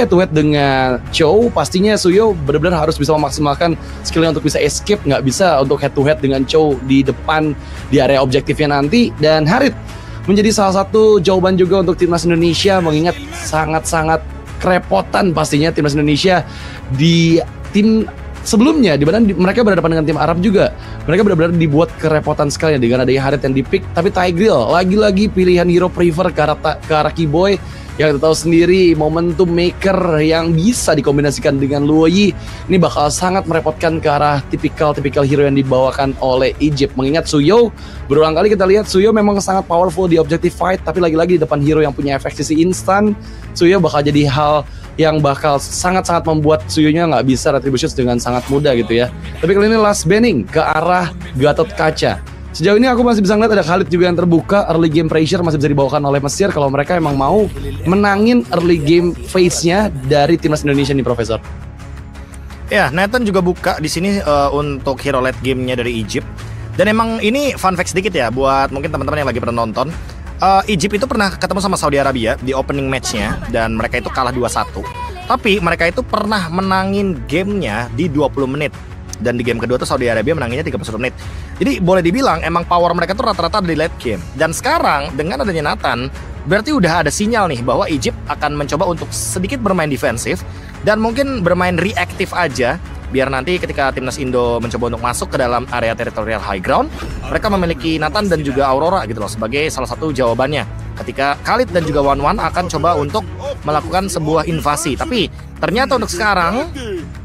head to head dengan Chow, pastinya Suyo benar-benar harus bisa memaksimalkan skillnya untuk bisa escape, nggak bisa untuk head to head dengan Chow di depan di area objektifnya nanti. Dan Harith menjadi salah satu jawaban juga untuk timnas Indonesia, mengingat sangat-sangat kerepotan pastinya timnas Indonesia di tim sebelumnya, di mana mereka berhadapan dengan tim Arab juga. Mereka benar-benar dibuat kerepotan sekali dengan adanya Harith yang di-pick. Tapi Tigreal lagi-lagi pilihan hero prefer ke arah Keyboy, yang kita tahu sendiri momentum maker yang bisa dikombinasikan dengan Luo Yi. Ini bakal sangat merepotkan ke arah tipikal hero yang dibawakan oleh Egypt. Mengingat Suyo, berulang kali kita lihat Suyo memang sangat powerful di objective fight, tapi lagi-lagi di depan hero yang punya efek sisi instan, Suyo bakal jadi hal yang bakal sangat-sangat membuat Suyonya nggak bisa retribution dengan sangat mudah gitu ya. Tapi kali ini last banning ke arah Gatot Kaca. Sejauh ini aku masih bisa ngeliat ada Khalid juga yang terbuka. Early game pressure masih bisa dibawakan oleh Mesir kalau mereka emang mau menangin early game phase-nya dari timnas Indonesia nih, Profesor. Ya, Nathan juga buka di sini untuk hero late game-nya dari Egypt. Dan emang ini fun fact sedikit ya buat mungkin teman-teman yang lagi pernah nonton. Egypt itu pernah ketemu sama Saudi Arabia di opening match-nya dan mereka itu kalah 2-1. Tapi mereka itu pernah menangin gamenya di 20 menit. Dan di game kedua tuh Saudi Arabia menanginnya 31 menit. Jadi boleh dibilang emang power mereka tuh rata-rata di late game. Dan sekarang dengan adanya Nathan, berarti udah ada sinyal nih bahwa Egypt akan mencoba untuk sedikit bermain defensif dan mungkin bermain reaktif aja, biar nanti ketika timnas Indo mencoba untuk masuk ke dalam area teritorial high ground, mereka memiliki Nathan dan juga Aurora gitu loh sebagai salah satu jawabannya. Ketika Khalid dan juga Wan Wan akan coba untuk melakukan sebuah invasi. Tapi ternyata untuk sekarang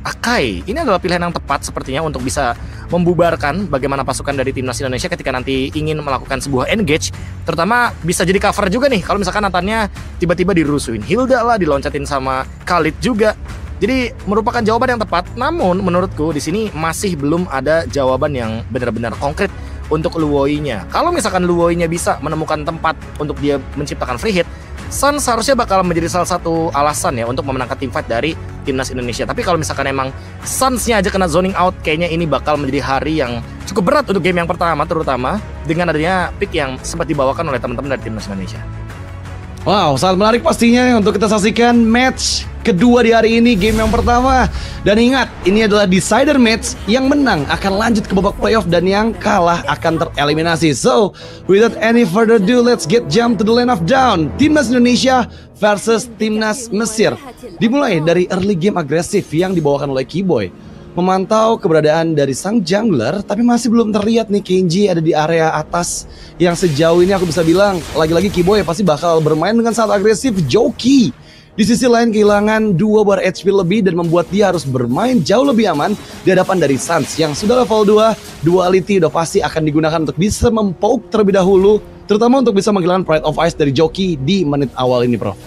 Akai ini adalah pilihan yang tepat sepertinya untuk bisa membubarkan bagaimana pasukan dari timnas Indonesia ketika nanti ingin melakukan sebuah engage. Terutama bisa jadi cover juga nih kalau misalkan Nathannya tiba-tiba dirusuin Hilda lah, diloncatin sama Khalid juga. Jadi merupakan jawaban yang tepat. Namun menurutku di sini masih belum ada jawaban yang benar-benar konkret untuk Luoyi-nya. Kalau misalkan Luoyi-nya bisa menemukan tempat untuk dia menciptakan free hit, Suns seharusnya bakal menjadi salah satu alasan ya untuk memenangkan team fight dari timnas Indonesia. Tapi kalau misalkan emang Suns-nya aja kena zoning out, kayaknya ini bakal menjadi hari yang cukup berat untuk game yang pertama, terutama dengan adanya pick yang sempat dibawakan oleh teman-teman dari timnas Indonesia. Wow, sangat menarik pastinya untuk kita saksikan match kedua di hari ini, game yang pertama. Dan ingat, ini adalah decider match. Yang menang akan lanjut ke babak playoff dan yang kalah akan tereliminasi. So, without any further ado, let's get jump to the line of down. Timnas Indonesia versus Timnas Mesir. Dimulai dari early game agresif yang dibawakan oleh Keyboy. Memantau keberadaan dari sang jungler, tapi masih belum terlihat nih Kenji ada di area atas. Yang sejauh ini aku bisa bilang, lagi-lagi Keyboy pasti bakal bermain dengan sangat agresif. Joki di sisi lain kehilangan 2 bar HP lebih dan membuat dia harus bermain jauh lebih aman di hadapan dari Suns yang sudah level 2. Duality udah pasti akan digunakan untuk bisa mempoke terlebih dahulu, terutama untuk bisa menghilangkan Pride of Ice dari Joki di menit awal ini, Prof.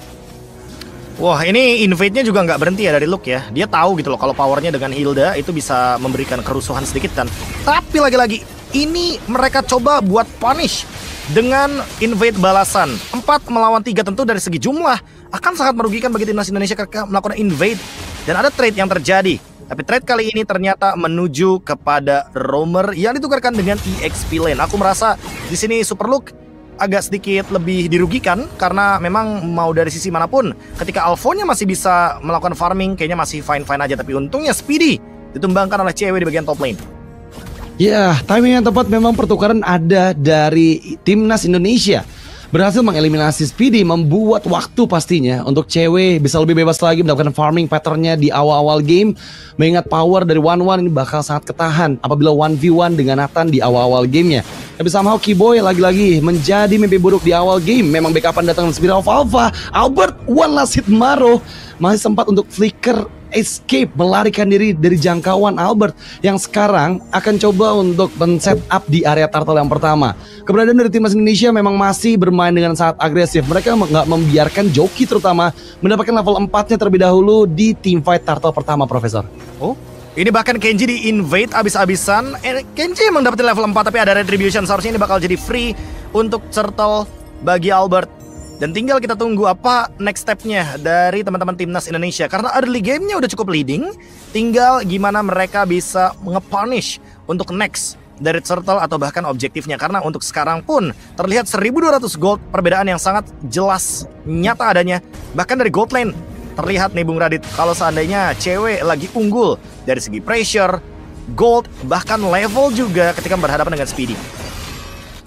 Wah, ini invade-nya juga nggak berhenti ya dari Luke ya. Dia tahu gitu loh kalau powernya dengan Hilda itu bisa memberikan kerusuhan sedikit kan. Tapi lagi-lagi ini mereka coba buat punish dengan invade balasan 4 melawan 3. Tentu dari segi jumlah akan sangat merugikan bagi timnas Indonesia ketika melakukan invade. Dan ada trade yang terjadi. Tapi trade kali ini ternyata menuju kepada Roamer yang ditukarkan dengan EXP lane. Aku merasa di sini Super Luke agak sedikit lebih dirugikan karena memang mau dari sisi manapun ketika Alpha-nya masih bisa melakukan farming kayaknya masih fine-fine aja, tapi untungnya Speedy ditumbangkan oleh cewek di bagian top lane. Ya, timing yang tepat memang pertukaran ada dari timnas Indonesia. Berhasil mengeliminasi Speedy, membuat waktu pastinya untuk cewek bisa lebih bebas lagi mendapatkan farming patternnya di awal-awal game. Mengingat power dari 1-1 ini bakal sangat ketahan apabila 1v1 dengan Nathan di awal-awal gamenya. Tapi somehow Keyboy lagi-lagi menjadi mimpi buruk di awal game. Memang backupan datang dari Spirit of Alpha. Albert one last hit Maro masih sempat untuk flicker escape, melarikan diri dari jangkauan Albert yang sekarang akan coba untuk men-set up di area turtle yang pertama. Keberadaan dari timnas Indonesia memang masih bermain dengan sangat agresif. Mereka nggak membiarkan Joki terutama mendapatkan level 4-nya terlebih dahulu di teamfight turtle pertama, Profesor. Oh, ini bahkan Kenji di invade abis-abisan. Kenji emang dapetin level 4 tapi ada retribution, seharusnya ini bakal jadi free untuk turtle bagi Albert. Dan tinggal kita tunggu apa next step-nya dari teman-teman timnas Indonesia. Karena early game-nya udah cukup leading. Tinggal gimana mereka bisa nge-punish untuk next dari turtle atau bahkan objektifnya. Karena untuk sekarang pun terlihat 1200 gold, perbedaan yang sangat jelas, nyata adanya. Bahkan dari gold lane terlihat nih Bung Radit, kalau seandainya cewek lagi unggul dari segi pressure, gold, bahkan level juga ketika berhadapan dengan Speedy.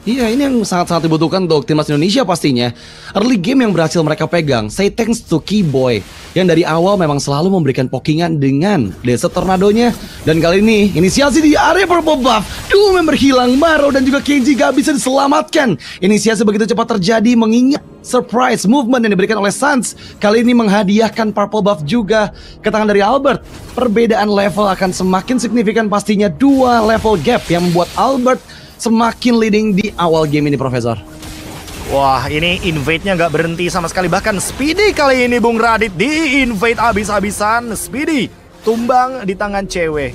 Iya, ini yang sangat-sangat dibutuhkan untuk timnas Indonesia pastinya. Early game yang berhasil mereka pegang, say thanks to Keyboy, yang dari awal memang selalu memberikan pokingan dengan Desert Tornadonya. Dan kali ini, inisiasi di area purple buff, dua member hilang, Maro dan juga Kenji gak bisa diselamatkan. Inisiasi begitu cepat terjadi mengingat surprise movement yang diberikan oleh Sans. Kali ini menghadiahkan purple buff juga ke tangan dari Albert. Perbedaan level akan semakin signifikan pastinya, 2 level gap yang membuat Albert semakin leading di awal game ini, Profesor. Wah, ini invade-nya nggak berhenti sama sekali. Bahkan Speedy kali ini Bung Radit di-invade abis-abisan. Speedy tumbang di tangan cewek.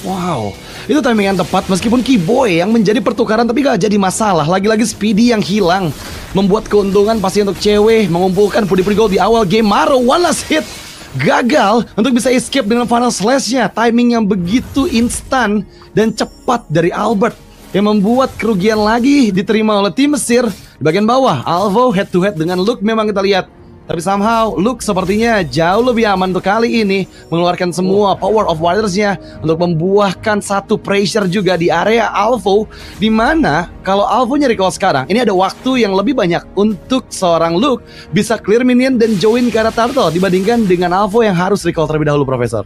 Wow, itu timing yang tepat meskipun Keyboy yang menjadi pertukaran tapi gak jadi masalah. Lagi-lagi Speedy yang hilang membuat keuntungan pasti untuk cewek mengumpulkan pundi-pundi gold di awal game. Maro one last hit gagal untuk bisa escape dengan final slash-nya. Timing yang begitu instan dan cepat dari Albert yang membuat kerugian lagi diterima oleh tim Mesir. Di bagian bawah, Alvo head to head dengan Luke memang kita lihat. Tapi somehow Luke sepertinya jauh lebih aman untuk kali ini, mengeluarkan semua power of warriors-nya untuk membuahkan satu pressure juga di area Alvo, di mana kalau Alvo-nya recall sekarang, ini ada waktu yang lebih banyak untuk seorang Luke bisa clear minion dan join ke arah turtle dibandingkan dengan Alvo yang harus recall terlebih dahulu, Profesor.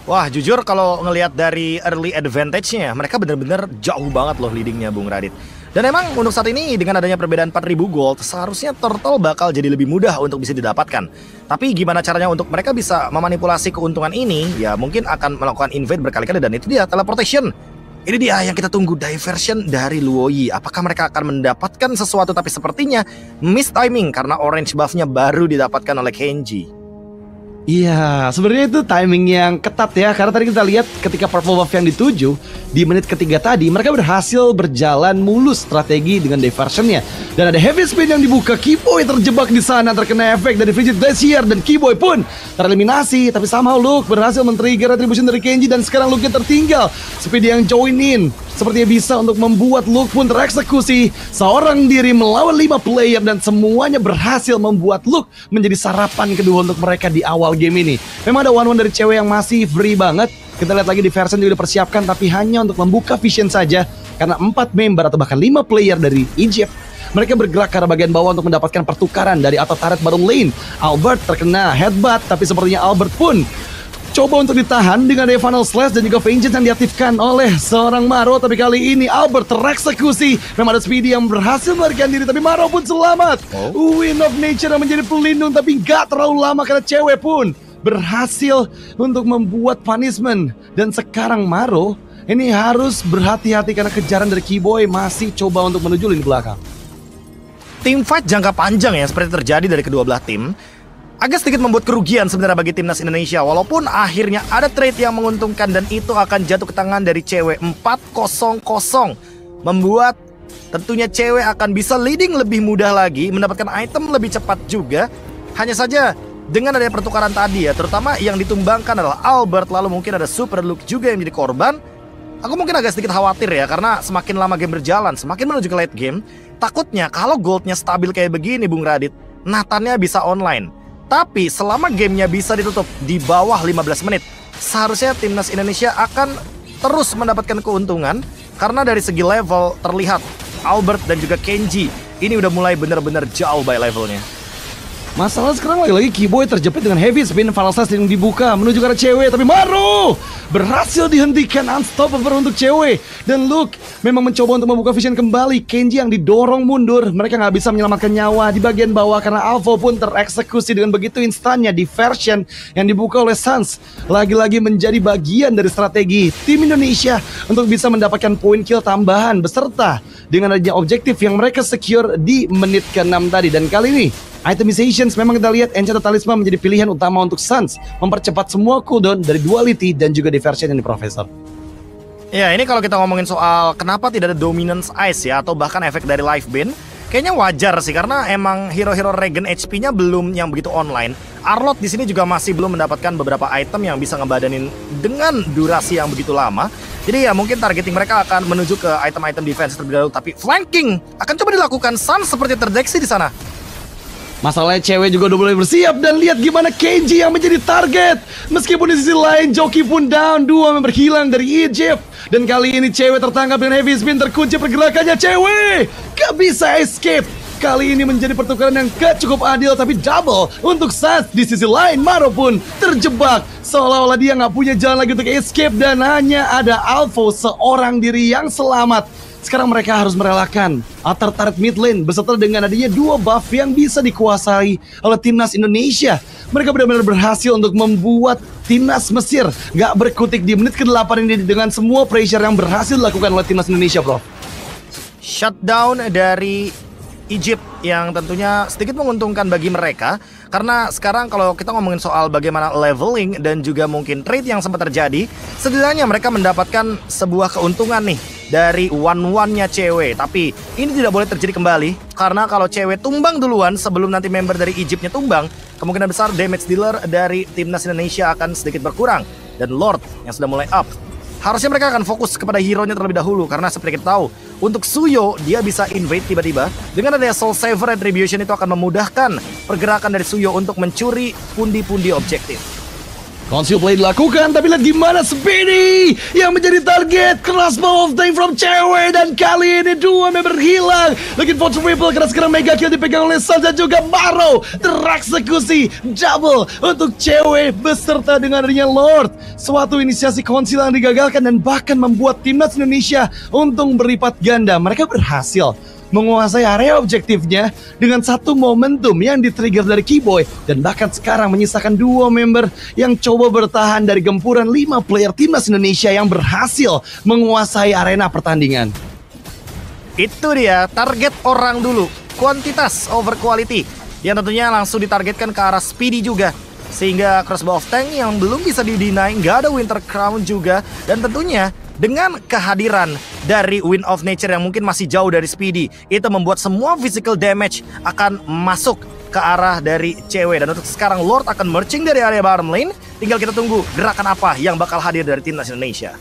Wah, jujur kalau ngelihat dari early advantage-nya, mereka benar-benar jauh banget loh leading-nya Bung Radit. Dan emang untuk saat ini dengan adanya perbedaan 4000 gold, seharusnya turtle bakal jadi lebih mudah untuk bisa didapatkan. Tapi gimana caranya untuk mereka bisa memanipulasi keuntungan ini? Ya mungkin akan melakukan invade berkali-kali, dan itu dia teleportation. Ini dia yang kita tunggu, diversion dari Luoyi. Apakah mereka akan mendapatkan sesuatu? Tapi sepertinya miss timing karena orange buff-nya baru didapatkan oleh Kenji. Iya, sebenarnya itu timing yang ketat ya. Karena tadi kita lihat ketika purple buff yang dituju di menit ketiga tadi, mereka berhasil berjalan mulus strategi dengan diversionnya. Dan ada heavy spin yang dibuka, Keyboy terjebak di sana, terkena efek dari Frigid Glacier, dan Keyboy pun tereliminasi. Tapi somehow Luke berhasil men-trigger retribution dari Kenji, dan sekarang Luke-nya tertinggal. Speedy yang join in sepertinya bisa untuk membuat Luke pun tereksekusi seorang diri melawan 5 player, dan semuanya berhasil membuat Luke menjadi sarapan kedua untuk mereka di awal game ini. Memang ada one-one dari cewek yang masih free banget. Kita lihat lagi di version juga dipersiapkan, tapi hanya untuk membuka vision saja, karena 4 member atau bahkan 5 player dari Egypt mereka bergerak ke arah bagian bawah untuk mendapatkan pertukaran dari auto turret bottom lane. Albert terkena headbutt, tapi sepertinya Albert pun coba untuk ditahan dengan ada final slash dan juga vengeance yang diaktifkan oleh seorang Maro. Tapi kali ini Albert tereksekusi. Memang ada Speedy yang berhasil melarikan diri, tapi Maro pun selamat. Wind of Nature yang menjadi pelindung, tapi gak terlalu lama karena cewek pun berhasil untuk membuat punishment. Dan sekarang Maro ini harus berhati-hati karena kejaran dari Keyboy masih coba untuk menuju lini belakang. Team fight jangka panjang ya seperti terjadi dari kedua belah tim agak sedikit membuat kerugian sebenarnya bagi timnas Indonesia. Walaupun akhirnya ada trade yang menguntungkan, dan itu akan jatuh ke tangan dari cewek 4-0-0, membuat tentunya cewek akan bisa leading lebih mudah lagi, mendapatkan item lebih cepat juga. Hanya saja dengan adanya pertukaran tadi ya, terutama yang ditumbangkan adalah Albert, lalu mungkin ada Super Luke juga yang jadi korban. Aku mungkin agak sedikit khawatir ya, karena semakin lama game berjalan, semakin menuju ke late game, takutnya kalau goldnya stabil kayak begini Bung Radit, Nathannya bisa online. Tapi selama gamenya bisa ditutup di bawah 15 menit, seharusnya timnas Indonesia akan terus mendapatkan keuntungan. Karena dari segi level terlihat Albert dan juga Kenji ini udah mulai benar-benar jauh by levelnya. Masalah sekarang lagi-lagi Keyboy terjepit dengan heavy spin final slash yang dibuka menuju ke arah cewek, tapi Maro berhasil dihentikan, unstoppable untuk cewek. Dan Luke memang mencoba untuk membuka vision kembali. Kenji yang didorong mundur, mereka nggak bisa menyelamatkan nyawa di bagian bawah karena Alvo pun tereksekusi dengan begitu instannya. Diversion yang dibuka oleh Sans lagi-lagi menjadi bagian dari strategi tim Indonesia untuk bisa mendapatkan poin kill tambahan beserta dengan adanya objektif yang mereka secure di menit ke-6 tadi. Dan kali ini itemizations memang kita lihat Enchanted Talisman menjadi pilihan utama untuk Sans, mempercepat semua cooldown dari duality dan juga diversion yang di Profesor. Ya, ini kalau kita ngomongin soal kenapa tidak ada dominance ice ya, atau bahkan efek dari life bin, kayaknya wajar sih karena emang hero-hero regen HP-nya belum yang begitu online. Arlott di sini juga masih belum mendapatkan beberapa item yang bisa ngebadanin dengan durasi yang begitu lama. Jadi ya mungkin targeting mereka akan menuju ke item-item defense terlebih dahulu, tapi flanking akan coba dilakukan Sans seperti terdeteksi di sana. Masalahnya cewek juga udah mulai bersiap dan lihat gimana Kenji yang menjadi target. Meskipun di sisi lain Joki pun down, 2 member hilang dari Egypt. Dan kali ini cewek tertangkap dengan heavy spin, terkunci pergerakannya cewek. Gak bisa escape. Kali ini menjadi pertukaran yang gak cukup adil, tapi double untuk Sans. Di sisi lain Maro pun terjebak. Seolah-olah dia gak punya jalan lagi untuk escape dan hanya ada Alpho seorang diri yang selamat. Sekarang mereka harus merelakan altar turret mid lane beserta dengan adanya 2 buff yang bisa dikuasai oleh timnas Indonesia. Mereka benar-benar berhasil untuk membuat timnas Mesir gak berkutik di menit ke-8 ini dengan semua pressure yang berhasil dilakukan oleh timnas Indonesia, bro. Shutdown dari Egypt yang tentunya sedikit menguntungkan bagi mereka, karena sekarang kalau kita ngomongin soal bagaimana leveling dan juga mungkin trade yang sempat terjadi, setidaknya mereka mendapatkan sebuah keuntungan nih dari one-one-nya cewek. Tapi ini tidak boleh terjadi kembali, karena kalau cewek tumbang duluan sebelum nanti member dari Egyptnya tumbang, kemungkinan besar damage dealer dari timnas Indonesia akan sedikit berkurang. Dan Lord yang sudah mulai up, harusnya mereka akan fokus kepada hero-nya terlebih dahulu, karena seperti kita tahu, untuk Suyo dia bisa invade tiba-tiba. Dengan adanya Soul Saver Retribution itu akan memudahkan pergerakan dari Suyo untuk mencuri pundi-pundi objektif. Conceal play dilakukan, tapi lihat gimana Speedy yang menjadi target. Crossbow of Time from cewek, dan kali ini 2 member hilang. Looking for triple, karena sekarang mega kill dipegang oleh Sans dan juga Maro. Tereksekusi double untuk cewek beserta dengan adanya Lord. Suatu inisiasi conceal yang digagalkan dan bahkan membuat timnas Indonesia untung berlipat ganda. Mereka berhasil menguasai area objektifnya dengan satu momentum yang di-trigger dari Keyboy, dan bahkan sekarang menyisakan 2 member yang coba bertahan dari gempuran 5 player timnas Indonesia yang berhasil menguasai arena pertandingan. Itu dia, target orang dulu, kuantitas over quality, yang tentunya langsung ditargetkan ke arah Speedy juga. Sehingga Crossbow of Tank yang belum bisa di-deny, nggak ada Winter Crown juga. Dan tentunya dengan kehadiran dari Wind of Nature yang mungkin masih jauh dari Speedy, itu membuat semua physical damage akan masuk ke arah dari cewek. Dan untuk sekarang Lord akan merging dari area bottom lane. Tinggal kita tunggu gerakan apa yang bakal hadir dari timnas Indonesia.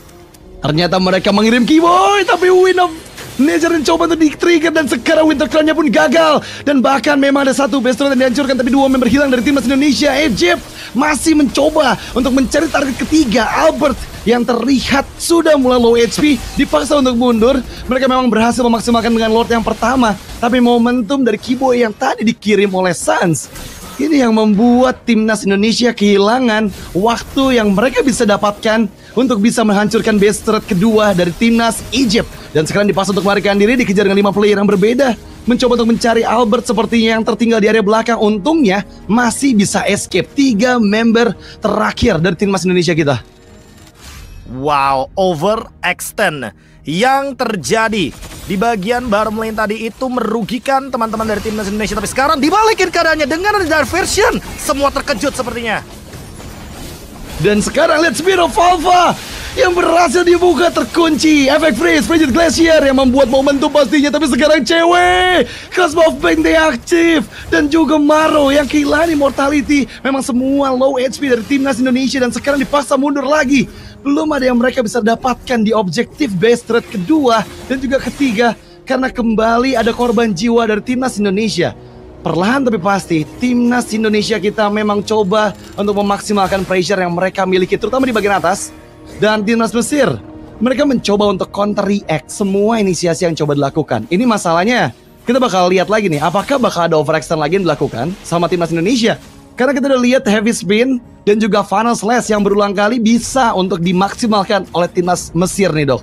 Ternyata mereka mengirim Keyboy, tapi Wind of Nature coba untuk di-trigger, dan sekarang Winter Crown-nya pun gagal. Dan bahkan memang ada satu best yang dihancurkan, tapi 2 member hilang dari timnas Indonesia. Egypt masih mencoba untuk mencari target ketiga, Albert, yang terlihat sudah mulai low HP, dipaksa untuk mundur. Mereka memang berhasil memaksimalkan dengan Lord yang pertama, tapi momentum dari Keyboy yang tadi dikirim oleh Sans, ini yang membuat timnas Indonesia kehilangan waktu yang mereka bisa dapatkan untuk bisa menghancurkan base threat kedua dari timnas Egypt. Dan sekarang dipaksa untuk melarikan diri, dikejar dengan 5 player yang berbeda, mencoba untuk mencari Albert sepertinya yang tertinggal di area belakang. Untungnya masih bisa escape 3 member terakhir dari timnas Indonesia kita. Wow, overextend yang terjadi di bagian bottom lane tadi itu merugikan teman-teman dari timnas Indonesia. Tapi sekarang dibalikin keadaannya dengan ada diversion. Semua terkejut sepertinya. Dan sekarang lihat Speed of Alpha yang berhasil dibuka, terkunci. Efek freeze, Frigid Glacier yang membuat momentum pastinya. Tapi sekarang cewek, Crossbow of Pain deaktif, dan juga Maro yang kehilangan immortality. Memang semua low HP dari timnas Indonesia, dan sekarang dipaksa mundur lagi. Belum ada yang mereka bisa dapatkan di objektif base threat kedua dan juga ketiga, karena kembali ada korban jiwa dari timnas Indonesia. Perlahan tapi pasti, timnas Indonesia kita memang coba untuk memaksimalkan pressure yang mereka miliki, terutama di bagian atas. Dan timnas Mesir, mereka mencoba untuk counter react semua inisiasi yang coba dilakukan. Ini masalahnya, kita bakal lihat lagi nih, apakah bakal ada overextend lagi yang dilakukan sama timnas Indonesia. Karena kita udah lihat heavy spin dan juga funnel slash yang berulang kali bisa untuk dimaksimalkan oleh timnas Mesir nih, Dok.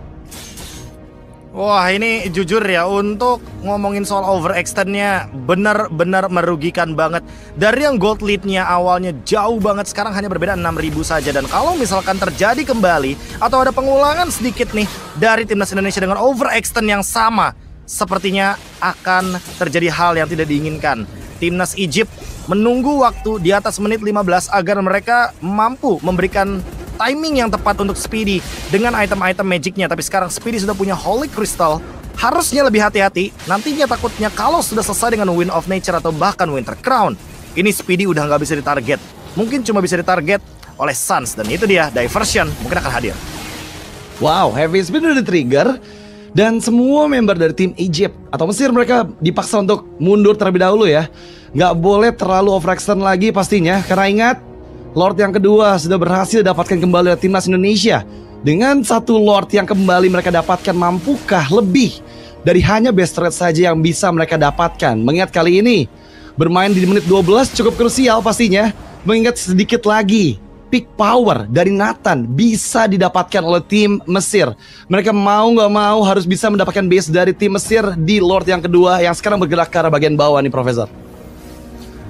Wah, ini jujur ya, untuk ngomongin soal overextendnya benar-benar merugikan banget. Dari yang gold lead-nya awalnya jauh banget, sekarang hanya berbeda 6.000 saja. Dan kalau misalkan terjadi kembali atau ada pengulangan sedikit nih dari timnas Indonesia dengan overextend yang sama, sepertinya akan terjadi hal yang tidak diinginkan. Timnas Egypt menunggu waktu di atas menit 15 agar mereka mampu memberikan timing yang tepat untuk Speedy dengan item-item magicnya. Tapi sekarang Speedy sudah punya Holy Crystal, harusnya lebih hati-hati. Nantinya takutnya kalau sudah selesai dengan Wind of Nature atau bahkan Winter Crown, ini Speedy udah nggak bisa ditarget. Mungkin cuma bisa ditarget oleh Sans, dan itu dia, diversion mungkin akan hadir. Wow, heavy spin udah di-trigger. Dan semua member dari tim Egypt atau Mesir mereka dipaksa untuk mundur terlebih dahulu ya. Nggak boleh terlalu overextend lagi pastinya. Karena ingat, Lord yang kedua sudah berhasil dapatkan kembali dari timnas Indonesia. Dengan satu Lord yang kembali mereka dapatkan, mampukah lebih dari hanya best trade saja yang bisa mereka dapatkan? Mengingat kali ini bermain di menit 12 cukup krusial pastinya. Mengingat sedikit lagi peak power dari Nathan bisa didapatkan oleh tim Mesir. Mereka mau nggak mau harus bisa mendapatkan base dari tim Mesir di Lord yang kedua yang sekarang bergerak ke arah bagian bawah nih, Profesor.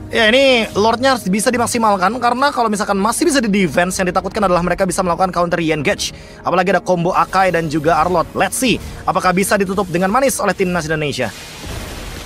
Ya, ini Lordnya harus bisa dimaksimalkan, karena kalau misalkan masih bisa di defense, yang ditakutkan adalah mereka bisa melakukan counter re-engage. Apalagi ada combo Akai dan juga Arlott. Let's see apakah bisa ditutup dengan manis oleh timnas Indonesia.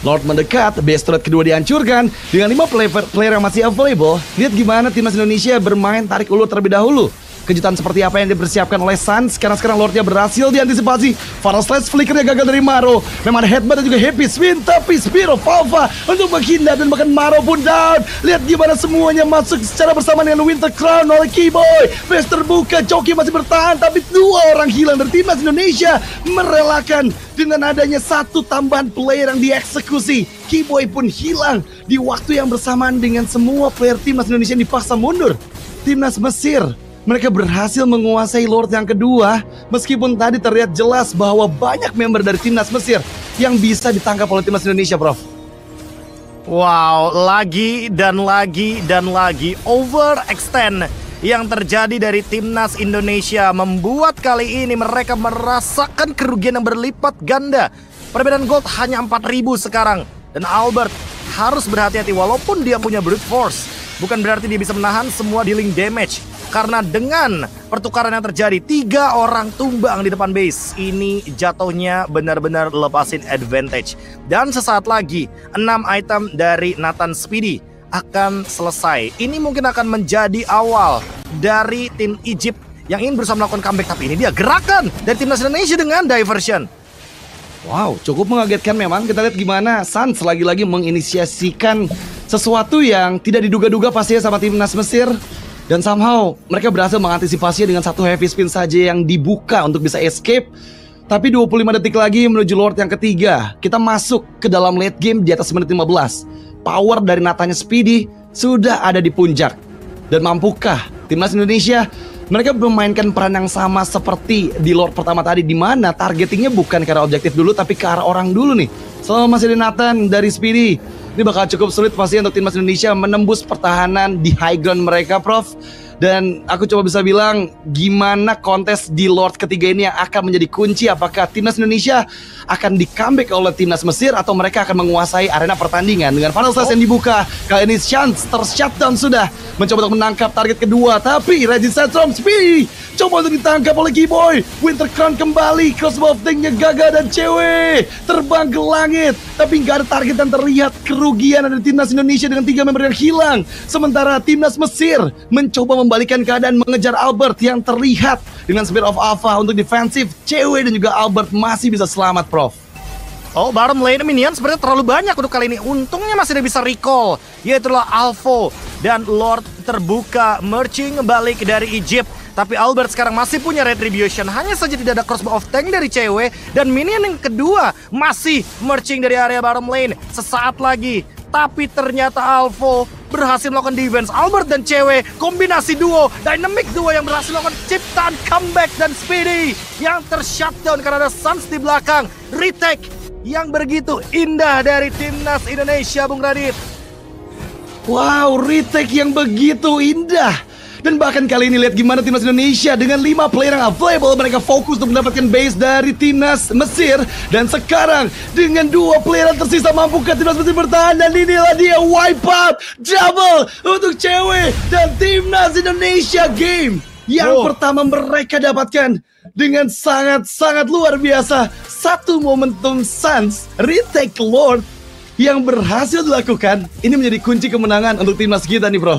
Lord mendekat, base turret kedua dihancurkan dengan 5 player yang masih available. Lihat gimana timnas Indonesia bermain tarik ulur terlebih dahulu. Kejutan seperti apa yang dipersiapkan oleh Suns, karena sekarang Lordnya berhasil diantisipasi. Final Slash flickernya gagal dari Maro. Memang ada headbutt dan juga happy spin, tapi Spiro Falva untuk menghindar dan bahkan Maro pun down. Lihat gimana semuanya masuk secara bersama dengan Winter Crown oleh Keyboy. Base terbuka, Coki masih bertahan, tapi 2 orang hilang dari timnas Indonesia. Merelakan dengan adanya 1 tambahan player yang dieksekusi. Keyboy pun hilang di waktu yang bersamaan dengan semua player timnas Indonesia yang dipaksa mundur. Timnas Mesir, mereka berhasil menguasai Lord yang kedua, meskipun tadi terlihat jelas bahwa banyak member dari timnas Mesir yang bisa ditangkap oleh timnas Indonesia, Prof. Wow, lagi dan lagi dan lagi overextend yang terjadi dari timnas Indonesia membuat kali ini mereka merasakan kerugian yang berlipat ganda. Perbedaan gold hanya 4.000 sekarang, dan Albert harus berhati-hati walaupun dia punya brute force. Bukan berarti dia bisa menahan semua dealing damage. Karena dengan pertukaran yang terjadi, 3 orang tumbang di depan base. Ini jatuhnya benar-benar lepasin advantage. Dan sesaat lagi 6 item dari Nathan Speedy akan selesai. Ini mungkin akan menjadi awal dari tim Egypt yang ingin berusaha melakukan comeback. Tapi ini dia gerakan dari timnas Indonesia dengan diversion. Wow, cukup mengagetkan memang. Kita lihat gimana Suns lagi-lagi menginisiasikan sesuatu yang tidak diduga-duga pastinya sama timnas Mesir. Dan somehow mereka berhasil mengantisipasinya dengan 1 heavy spin saja yang dibuka untuk bisa escape. Tapi 25 detik lagi menuju Lord yang ketiga, kita masuk ke dalam late game di atas menit 15. Power dari Natanya Speedy sudah ada di puncak. Dan mampukah timnas Indonesia mereka memainkan peran yang sama seperti di Lord pertama tadi, di mana targetingnya bukan ke arah objektif dulu tapi ke arah orang dulu nih. Selama masih ada Nathan dari Speedy, ini bakal cukup sulit pasti untuk timnas Indonesia menembus pertahanan di high ground mereka, Prof. Dan aku coba bisa bilang gimana kontes di Lord ketiga ini yang akan menjadi kunci. Apakah timnas Indonesia akan di comeback oleh timnas Mesir atau mereka akan menguasai arena pertandingan. Dengan final slash yang dibuka, kali ini Chance ter-shutdown sudah mencoba untuk menangkap target kedua. Tapi Resistance from Speedy coba untuk ditangkap oleh Keyboy. Winter Crown kembali, crossbow tanknya gagal dan cewek terbang ke langit. Tapi nggak ada target yang terlihat. Kerugian dari timnas Indonesia dengan 3 member yang hilang. Sementara timnas Mesir mencoba membalikan keadaan, mengejar Albert yang terlihat dengan Spirit of Alpha untuk defensif. Cewek dan juga Albert masih bisa selamat, Prof. Oh, bottom lane minion sebenarnya terlalu banyak untuk kali ini. Untungnya masih ada bisa recall, yaitulah Alpha dan Lord terbuka merging balik dari Egypt. Tapi Albert sekarang masih punya retribution. Hanya saja tidak ada crossbow of tank dari cewek. Dan minion yang kedua masih merging dari area bottom lane sesaat lagi. Tapi ternyata Alpha berhasil melakukan defense. Albert dan cewek, kombinasi duo, dynamic duo yang berhasil melakukan ciptaan comeback. Dan Speedy yang tershutdown karena ada Suns di belakang. Retake yang begitu indah dari timnas Indonesia, Bung Radit. Wow, retake yang begitu indah. Dan bahkan kali ini lihat gimana timnas Indonesia dengan 5 player yang available, mereka fokus untuk mendapatkan base dari timnas Mesir. Dan sekarang dengan 2 player yang tersisa, mampukah timnas Mesir bertahan? Dan inilah dia wipe out double untuk cewek dan timnas Indonesia. Game yang pertama mereka dapatkan dengan sangat-sangat luar biasa. Satu momentum Suns retake Lord yang berhasil dilakukan. Ini menjadi kunci kemenangan untuk timnas kita nih, bro.